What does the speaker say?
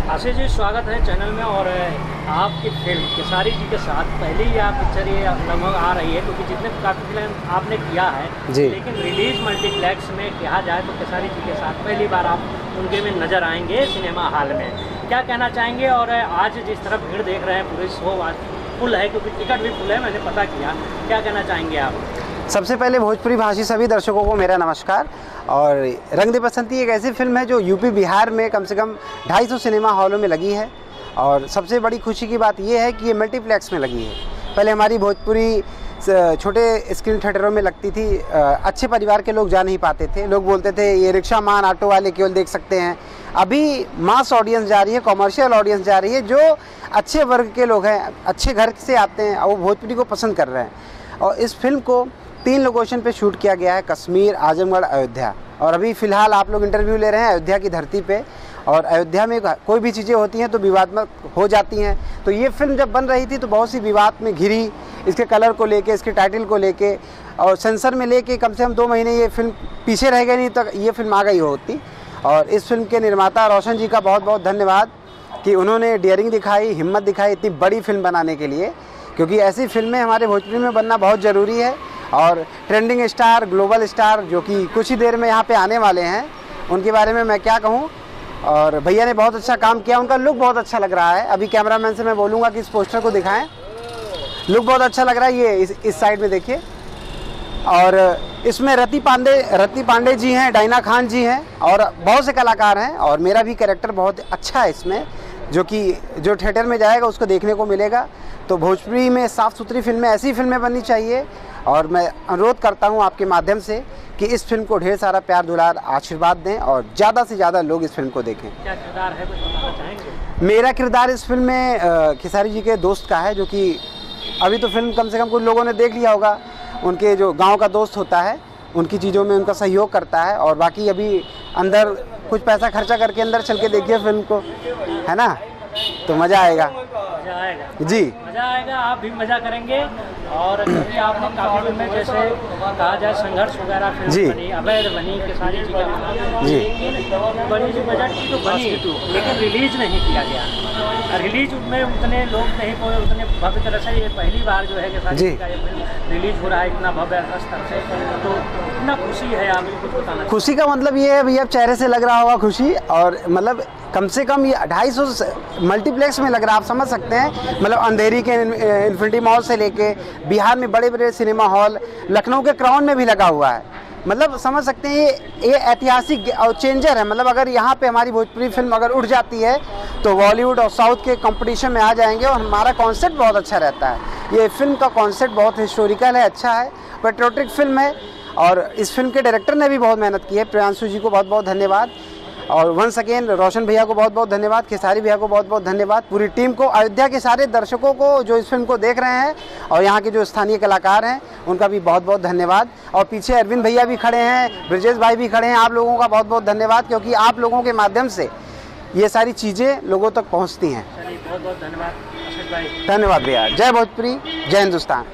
आशीष जी, स्वागत है चैनल में। और आपकी फिल्म खेसारी जी के साथ पहले ही आप पिक्चर ये लगभग आ रही है, क्योंकि जितने काफ़ी फिल्म आपने किया है जी। लेकिन रिलीज मल्टीप्लेक्स में कहा जाए तो खेसारी जी के साथ पहली बार आप उनके में नज़र आएंगे सिनेमा हॉल में। क्या कहना चाहेंगे? और आज जिस तरह भीड़ देख रहे हैं, पूरे शो आज फुल है, क्योंकि टिकट भी फुल है, मैंने पता किया। क्या कहना चाहेंगे आप? सबसे पहले भोजपुरी भाषी सभी दर्शकों को मेरा नमस्कार। और रंग दे बसंती एक ऐसी फिल्म है जो यूपी बिहार में कम से कम 250 सिनेमा हॉलों में लगी है। और सबसे बड़ी खुशी की बात यह है कि ये मल्टीप्लेक्स में लगी है। पहले हमारी भोजपुरी छोटे स्क्रीन थिएटरों में लगती थी, अच्छे परिवार के लोग जा नहीं पाते थे। लोग बोलते थे ये रिक्शा मान ऑटो वाले केवल देख सकते हैं। अभी मास ऑडियंस जा रही है, कॉमर्शियल ऑडियंस जा रही है, जो अच्छे वर्ग के लोग हैं, अच्छे घर से आते हैं और वो भोजपुरी को पसंद कर रहे हैं। और इस फिल्म को 3 लोकेशन पे शूट किया गया है, कश्मीर, आजमगढ़, अयोध्या। और अभी फ़िलहाल आप लोग इंटरव्यू ले रहे हैं अयोध्या की धरती पे। और अयोध्या में कोई भी चीज़ें होती हैं तो विवादात्मक हो जाती हैं। तो ये फिल्म जब बन रही थी तो बहुत सी विवाद में घिरी, इसके कलर को लेके, इसके टाइटल को लेके, और सेंसर में लेके कम से कम 2 महीने ये फिल्म पीछे रह गई, नहीं तो ये फिल्म आ गई होती। और इस फिल्म के निर्माता रोशन जी का बहुत बहुत धन्यवाद कि उन्होंने डेयरिंग दिखाई, हिम्मत दिखाई इतनी बड़ी फिल्म बनाने के लिए, क्योंकि ऐसी फिल्में हमारे भोजपुरी में बनना बहुत ज़रूरी है। और ट्रेंडिंग स्टार, ग्लोबल स्टार जो कि कुछ ही देर में यहाँ पे आने वाले हैं, उनके बारे में मैं क्या कहूँ। और भैया ने बहुत अच्छा काम किया, उनका लुक बहुत अच्छा लग रहा है। अभी कैमरामैन से मैं बोलूँगा कि इस पोस्टर को दिखाएं, लुक बहुत अच्छा लग रहा है। ये इस साइड में देखिए। और इसमें रति पांडे जी हैं, डायना खान जी हैं और बहुत से कलाकार हैं। और मेरा भी कैरेक्टर बहुत अच्छा है इसमें, जो थिएटर में जाएगा उसको देखने को मिलेगा। तो भोजपुरी में साफ़ सुथरी फिल्में, ऐसी फिल्में बननी चाहिए। और मैं अनुरोध करता हूं आपके माध्यम से कि इस फिल्म को ढेर सारा प्यार दुलार आशीर्वाद दें और ज़्यादा से ज़्यादा लोग इस फिल्म को देखें। क्या किरदार है, कुछ बताना चाहेंगे? मेरा किरदार इस फिल्म में खेसारी जी के दोस्त का है, जो कि अभी तो फिल्म कम से कम कुछ लोगों ने देख लिया होगा। उनके जो गाँव का दोस्त होता है, उनकी चीज़ों में उनका सहयोग करता है। और बाकी अभी अंदर कुछ पैसा खर्चा करके अंदर चल के देखिए फिल्म को, है ना, तो मज़ा आएगा। मज़ा आएगा जी, मज़ा आएगा, आप भी मज़ा करेंगे। और कभी आपने काफ़ी फिल्में, जैसे कहा जाए संघर्ष वगैरह जी। फिल्म बनी, अवैध बनी, खेसारी जी का बना, जी। लेकिन बड़ी जो बजट की तो बनी, लेकिन रिलीज नहीं किया गया। रिलीज में उतने लोग नहीं हुए, उतने भव्य तरह से। ये पहली बार जो है खेसारी जी का ये फिल्म रिलीज हो रहा है इतना भव्य स्तर से, तो कितना खुशी है, आपको कुछ बताना? खुशी का मतलब ये है भैया, चेहरे से लग रहा होगा खुशी। और मतलब कम से कम ये 250 मल्टीप्लेक्स में लग रहा है, आप समझ सकते हैं। मतलब अंधेरी के इन्फिनिटी मॉल से लेके बिहार में बड़े बड़े सिनेमा हॉल, लखनऊ के क्राउन में भी लगा हुआ है। मतलब समझ सकते हैं ये ऐतिहासिक और चेंजर है। मतलब अगर यहाँ पे हमारी भोजपुरी फिल्म अगर उठ जाती है तो बॉलीवुड और साउथ के कंपटीशन में आ जाएंगे। और हमारा कॉन्सेप्ट बहुत अच्छा रहता है। ये फिल्म का कॉन्सेप्ट बहुत हिस्टोरिकल है, अच्छा है, पेट्रियोटिक फिल्म है। और इस फिल्म के डायरेक्टर ने भी बहुत मेहनत की है, प्रियांशु जी को बहुत बहुत धन्यवाद। और वंस अगेन रोशन भैया को बहुत बहुत धन्यवाद, खेसारी भैया को बहुत बहुत धन्यवाद, पूरी टीम को, अयोध्या के सारे दर्शकों को जो इस फिल्म को देख रहे हैं, और यहाँ के जो स्थानीय कलाकार हैं उनका भी बहुत बहुत धन्यवाद। और पीछे अरविंद भैया भी खड़े हैं, ब्रजेश भाई भी खड़े हैं, आप लोगों का बहुत बहुत धन्यवाद, क्योंकि आप लोगों के माध्यम से ये सारी चीज़ें लोगों तक पहुँचती हैं। बहुत बहुत धन्यवाद आशीष भाई। धन्यवाद भैया। जय भोजपुरी, जय हिंदुस्तान।